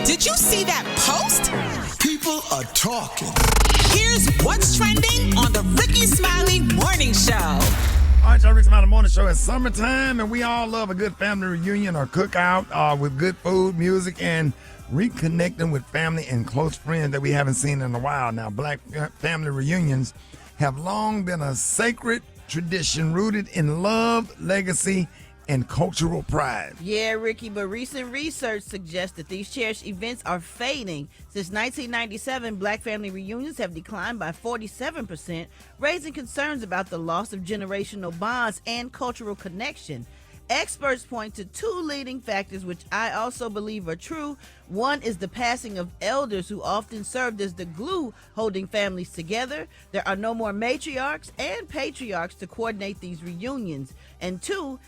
Did you see that post? People are talking. Here's what's trending on the Rickey Smiley Morning Show. All right, y'all, Rickey Smiley Morning Show. It's summertime, and we all love a good family reunion or cookout with good food, music, and reconnecting with family and close friends that we haven't seen in a while. Now, Black family reunions have long been a sacred tradition rooted in love, legacy, and cultural pride. Yeah, Ricky, but recent research suggests that these cherished events are fading. Since 1997, Black family reunions have declined by 47%, raising concerns about the loss of generational bonds and cultural connection. Experts point to two leading factors, which I also believe are true. One is the passing of elders who often served as the glue holding families together. There are no more matriarchs and patriarchs to coordinate these reunions. And two,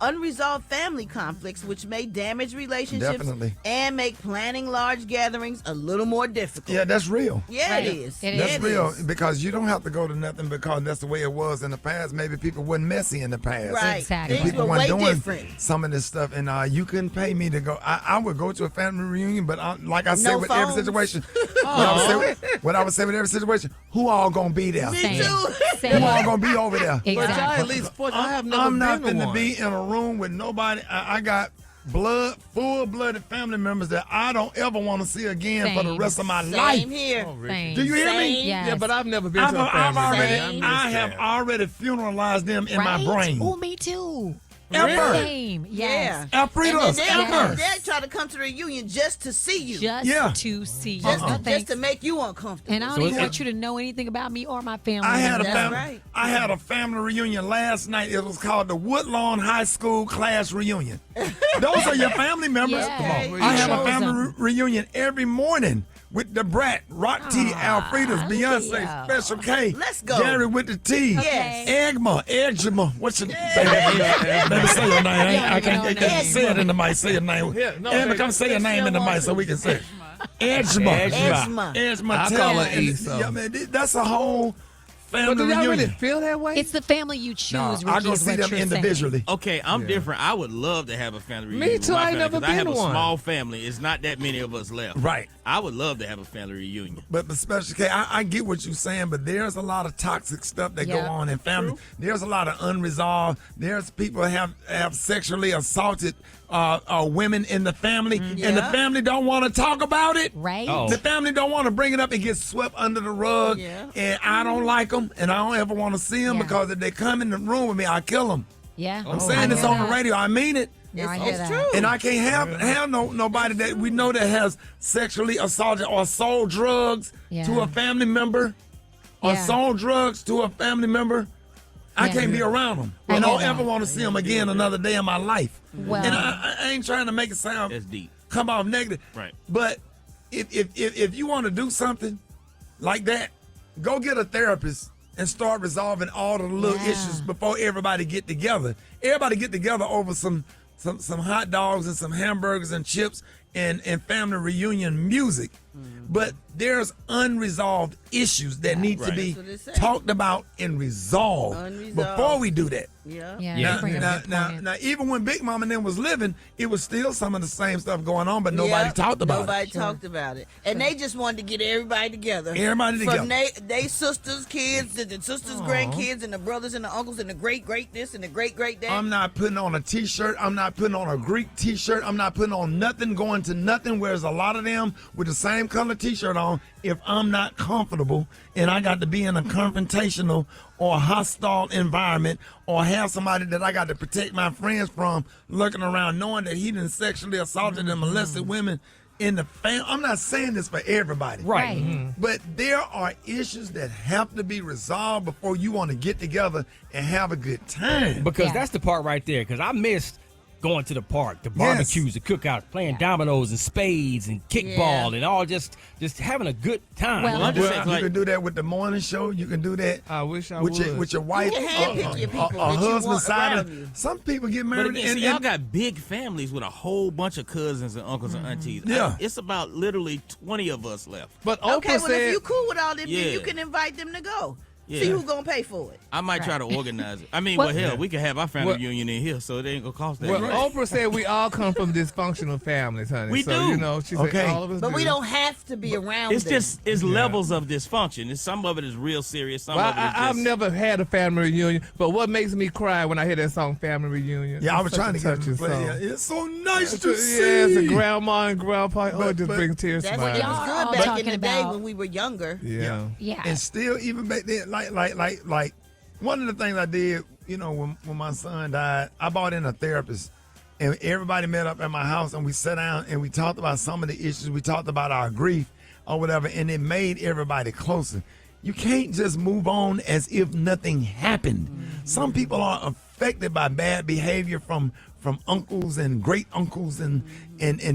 unresolved family conflicts, which may damage relationships and make planning large gatherings a little more difficult. Yeah, that's real. Yeah, Right. it is. That's real because you don't have to go to nothing because that's the way it was in the past. Maybe people weren't messy in the past. Right. Exactly. And Things people were weren't way doing different. some of this stuff. And you couldn't pay me to go. I would go to a family reunion, but like I said, No with phones. every situation, what I would say with every situation, who all going to be there? Me Same. too. Same. Who all going to be over there? But y'all Exactly. at least forced. I have never I'm not been to finna one. be in a room with nobody. I got full-blooded family members that I don't ever want to see again for the Same. rest of my life. Same here. Oh, Ricky. Same. Do you hear me? Yes. Yeah, but I've never been to a family reunion. I have already funeralized them in my Right? brain. Oh, me too. Ever. Same. Yes. Yeah. Alfredos, And ever. they try to come to the reunion just to see you. Just Yeah. to see you. Just, No to, thanks. just to make you uncomfortable. And I don't So even it's- want you to know anything about me or my family. I had a That's family. right. I had a family reunion last night. It was called the Woodlawn High School Class Reunion. Those are your family members. Yeah. Come on. I have a Chose family them. reunion every morning with the Brat, Rock T, Alfreda's, Beyonce, yeah. Special K, Let's go. Gary with the T, Yes. Eczema. What's your Baby, say your name. I can't say it in the mic. Say your name. Yeah, no, Emma, hey, come say your name in the mic so we can say it. Eczema. Eczema. Eczema. I Tell call her me. E, so. Yeah, man, that's a whole But family do y'all really reunion. feel that way? It's the family you choose, No, Ricky, I go is see what them you're saying. individually. Okay, I'm Yeah. different. I would love to have a family Me reunion. too. with my I ain't family, never 'cause I been have to a one. small family. It's not that many of us left. Right. I would love to have a family reunion. But Special K, I get what you're saying, but there's a lot of toxic stuff that go Yeah. on in family. There's a lot of unresolved. There's people have sexually assaulted women in the family, and the Yeah. family don't want to talk about it. Right? Oh. The family don't want to bring it up and get swept under the rug. Yeah. And I don't like them, and I don't ever want to see them Yeah. because if they come in the room with me, I kill them. Yeah. I'm saying this on the radio. I mean it. No, I hear It's that. true. And I can't have nobody that we know that has sexually assaulted or sold drugs Yeah. to a family member or Yeah. sold drugs to a family member. I Yeah. can't be around them. I I don't hear ever that. want to see them again another day in my life. Well- and I ain't trying to make it sound That's deep. come off negative. Right. But if you want to do something like that, go get a therapist and start resolving all the little Yeah. issues before everybody get together. Everybody get together over some hot dogs and some hamburgers and chips and family reunion music. But there's unresolved issues that need to be That's what it say. talked about and resolved Unresolved. before we do that. Yeah. Yeah. Yeah. you bring a good point in. Now, even when Big Mama and them was living, it was still some of the same stuff going on, but nobody talked about Nobody it. talked about it. And they just wanted to get everybody together. Everybody together. From they sisters' kids, the sisters' grandkids, and the brothers and the uncles, and the great this, and the great that. I'm not putting on a T-shirt. I'm not putting on a Greek T-shirt. I'm not putting on nothing, going to nothing, whereas a lot of them with the same color T-shirt on, if I'm not comfortable and I got to be in a confrontational or hostile environment or have somebody that I got to protect my friends from lurking around knowing that he done sexually assaulted and molested women in the family. I'm not saying this for everybody. Right. But there are issues that have to be resolved before you want to get together and have a good time. Because Yeah. that's the part right there. Because I missed going to the park, the barbecues, the cookouts, playing dominoes and spades and kickball and all just having a good time. Well, I'm just Well, saying, you like, can do that with the morning show. You can do that I wish I with would. your wife, You can handpick your people or that you husband want side. around you. Some people get but married again, and, see, y'all got big families with a whole bunch of cousins and uncles and aunties. Yeah. It's about literally 20 of us left. But Oprah Okay, well, said, if you cool with all them, Yeah. then you can invite them to go. Yeah. See who gonna pay for it. I might try to organize it. I mean, Well- hell, we can have our family Well- reunion in here, so it ain't gonna cost that Well, much. Oprah said we all come from dysfunctional families, honey. We so, do. You know, she Okay. said all of us But do. we don't have to be around It's them. just levels of dysfunction. Some of it is real serious. Some Well, of it is just. I've never had a family reunion, but what makes me cry when I hear that song, Family Reunion? Yeah, I It's was such trying a to get him touching to play. song. Yeah, it's so nice to Yeah, see. it's a grandma and grandpa. Oh, it just but- brings tears to That's my what it eyes. was Y'all good all back in talking the day about- when we were younger. Yeah. Yeah. And still, even back then, like, one of the things I did, when my son died, I brought in a therapist, and everybody met up at my house, and we sat down and we talked about some of the issues. We talked about our grief or whatever, and it made everybody closer. You can't just move on as if nothing happened. Some people are affected by bad behavior from uncles and great uncles and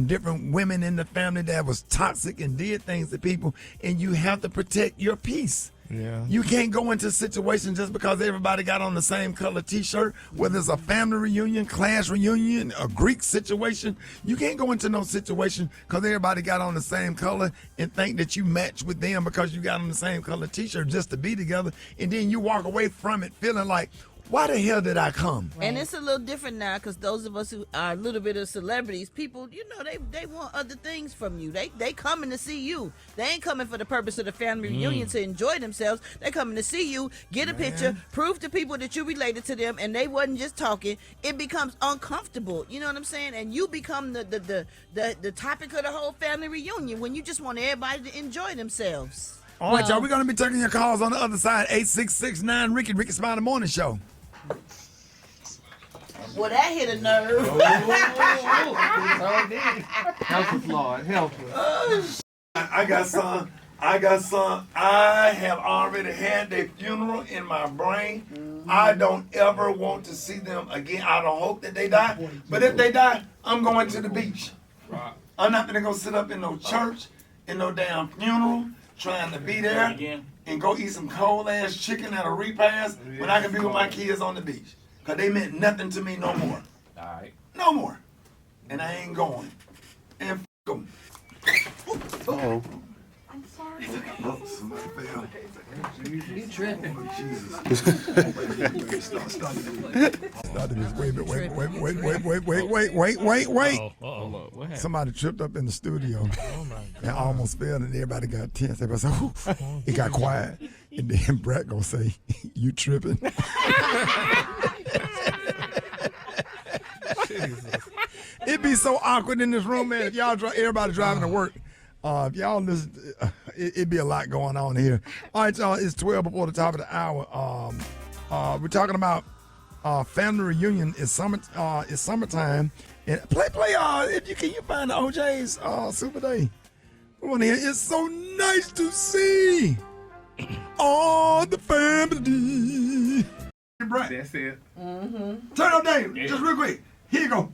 different women in the family that was toxic and did things to people, and you have to protect your peace. Yeah. You can't go into situations just because everybody got on the same color T-shirt, whether it's a family reunion, class reunion, a Greek situation. You can't go into no situation because everybody got on the same color and think that you match with them because you got on the same color T-shirt just to be together, and then you walk away from it feeling like, why the hell did I come? And it's a little different now because those of us who are a little bit of celebrities, people, they want other things from you. They coming to see you. They ain't coming for the purpose of the family reunion to enjoy themselves. They coming to see you, get a picture, prove to people that you related to them, and they wasn't just talking. It becomes uncomfortable. You know what I'm saying? And you become the topic of the whole family reunion when you just want everybody to enjoy themselves. All right, y'all, we're going to be taking your calls on the other side, 866-9 Ricky Smiley Morning Show. Well, that hit a nerve. Help us, Lord. Help us. I got some. I have already had their funeral in my brain. I don't ever want to see them again. I don't hope that they die. But if they die, I'm going to the beach. I'm not going to go sit up in no church, in no damn funeral, trying to be there and go eat some cold ass chicken at a repast when I can be with my kids on the beach. Because they meant nothing to me no more. All right. No more. And I ain't going. And f them. Uh-oh. Oh, somebody fell. You tripping. Oh, Jesus. Start this. Wait. Uh-oh. What happened? Somebody tripped up in the studio Oh, my God. and almost fell, and everybody got tense. Everybody said, "Ooh." It got quiet. And then Brett gonna say, "You tripping?" It'd be so awkward in this room, man. If y'all everybody driving to work, if y'all listen, it'd be a lot going on here. All right, y'all, it's 12 before the top of the hour. We're talking about family reunion. It's summertime, and play. If you can, find the OJ's Super Day. We want to hear. It's so nice to see all the family. Brett, That's it. turn up, Dave. Just real quick. Here you go.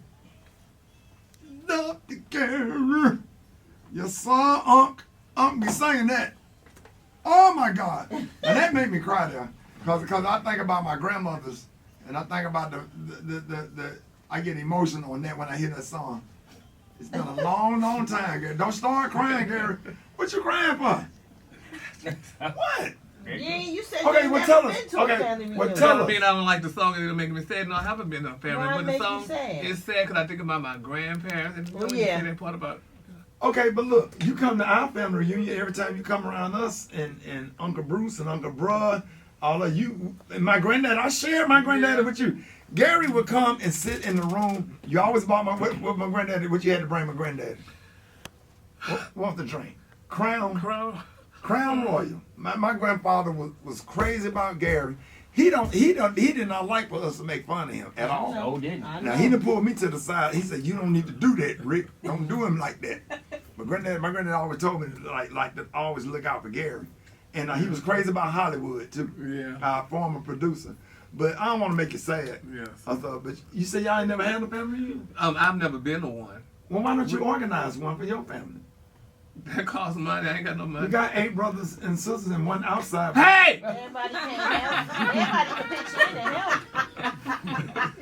Dr. Gary, your son, Unc be singing that. Oh my God. And that made me cry there. Because I think about my grandmothers, and I think about I get emotional on that when I hear that song. It's been a long time, Gary. Don't start crying, Gary. What you crying for? What? Yeah, you said Okay, you well, never tell been us. to a Okay, family well, reunion. tell us. I don't like the song, it'll make me sad. No, I haven't been to a family. Why But make the you song, sad? it's sad because I think about my grandparents. And Well, you yeah. say that part about. Okay, but look, you come to our family reunion every time you come around us, and Uncle Bruce and Uncle Bruh, all of you, and my granddad. I shared my granddaddy with you. Gary would come and sit in the room. You always bought what my granddaddy. What you had to bring my granddaddy? What's the drink? Crown Royal. My grandfather was crazy about Gary. He did not like for us to make fun of him at all. Oh, didn't I Now know. he done pulled me to the side. He said, "You don't need to do that, Rick. Don't do him like that." My granddad always told me like to always look out for Gary, and he was crazy about Hollywood too. Yeah. Our former producer. But I don't want to make you sad. Yes. But you say y'all ain't never had a family reunion? I've never been to one. Well, why don't you organize one for your family? That costs money. I ain't got no money. We got 8 brothers and sisters and one outside. Hey! Everybody can help. Everybody can pitch in and help.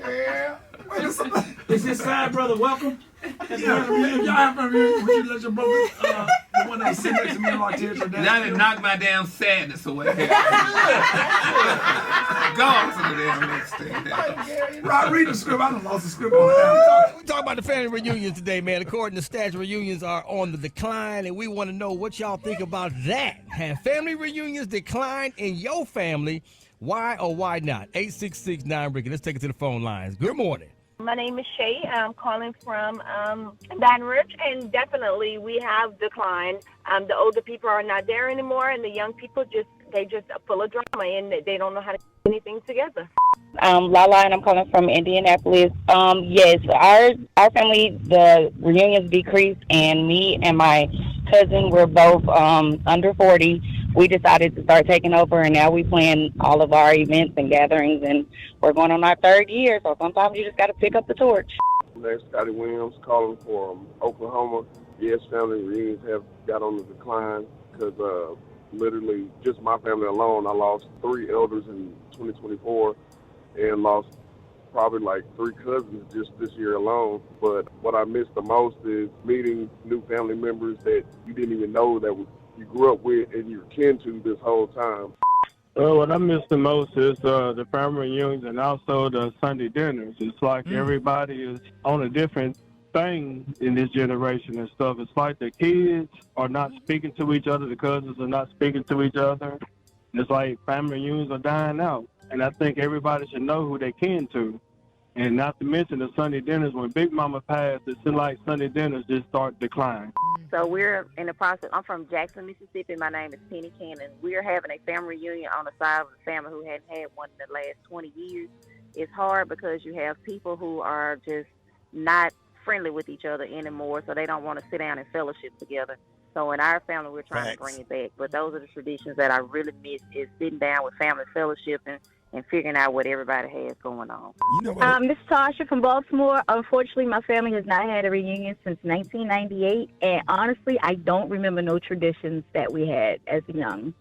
Yeah. Wait a second. Is this side brother welcome? Yeah, if y'all have family reunion, would you let your brothers The one that was sitting next to me and like tears her down. Now they knocked my damn sadness away. Go to the damn next thing. Right, read the script. I done lost the script on that. We talk about the family reunions today, man. According to stats, reunions are on the decline, and we want to know what y'all think about that. Have family reunions declined in your family? Why or why not? 866-9-RICKY. Let's take it to the phone lines. Good morning. My name is Shay. I'm calling from Baton Rouge, and definitely we have declined. The older people are not there anymore, and the young people just are full of drama, and they don't know how to do anything together. Lala, and I'm calling from Indianapolis. Yes, our family, the reunions decreased, and me and my cousin were both under 40. We decided to start taking over, and now we plan all of our events and gatherings, and we're going on our third year, so sometimes you just got to pick up the torch. Name's Scotty Williams, calling from Oklahoma. Yes, family reunions have got on the decline because literally just my family alone, I lost 3 elders in 2024 and lost probably like 3 cousins just this year alone. But what I miss the most is meeting new family members that you didn't even know that you grew up with and you're kin to this whole time. Well, what I miss the most is the family reunions and also the Sunday dinners. It's like everybody is on a different thing in this generation and stuff. It's like the kids are not speaking to each other. The cousins are not speaking to each other. It's like family reunions are dying out. And I think everybody should know who they kin to. And not to mention the Sunday dinners. When Big Mama passed, it seemed like Sunday dinners just start declining. So we're in the process. I'm from Jackson, Mississippi. My name is Penny Cannon. We're having a family reunion on the side of the family who hadn't had one in the last 20 years. It's hard because you have people who are just not friendly with each other anymore, so they don't want to sit down and fellowship together. So in our family, we're trying to bring it back. But those are the traditions that I really miss, is sitting down with family fellowship and figuring out what everybody has going on. You know what? This is Tasha from Baltimore. Unfortunately, my family has not had a reunion since 1998, and honestly, I don't remember no traditions that we had as young.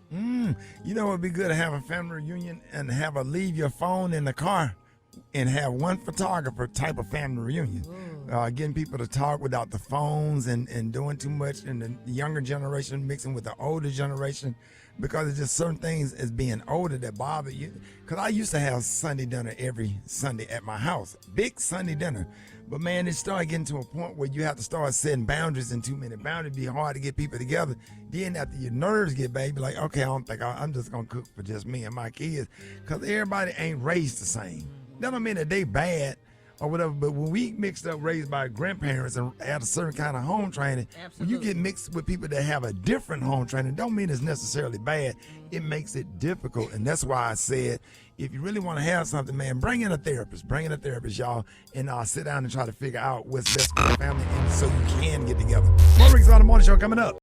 You know, it'd be good to have a family reunion and leave your phone in the car and have one photographer type of family reunion. Getting people to talk without the phones and doing too much, and the younger generation mixing with the older generation, because it's just certain things as being older that bother you. Because I used to have Sunday dinner every Sunday at my house, big Sunday dinner. But man, it started getting to a point where you have to start setting boundaries, and too many boundaries be hard to get people together. Then after your nerves get bad, you be like, okay, I don't think I'm just gonna cook for just me and my kids, because everybody ain't raised the same. That don't mean that they bad or whatever, but when we mixed up raised by grandparents and had a certain kind of home training, when you get mixed with people that have a different home training, don't mean it's necessarily bad. It makes it difficult, and that's why I said, if you really want to have something, man, bring in a therapist, y'all, and sit down and try to figure out what's best for the family, and so you can get together. More Rick's on the Morning Show coming up.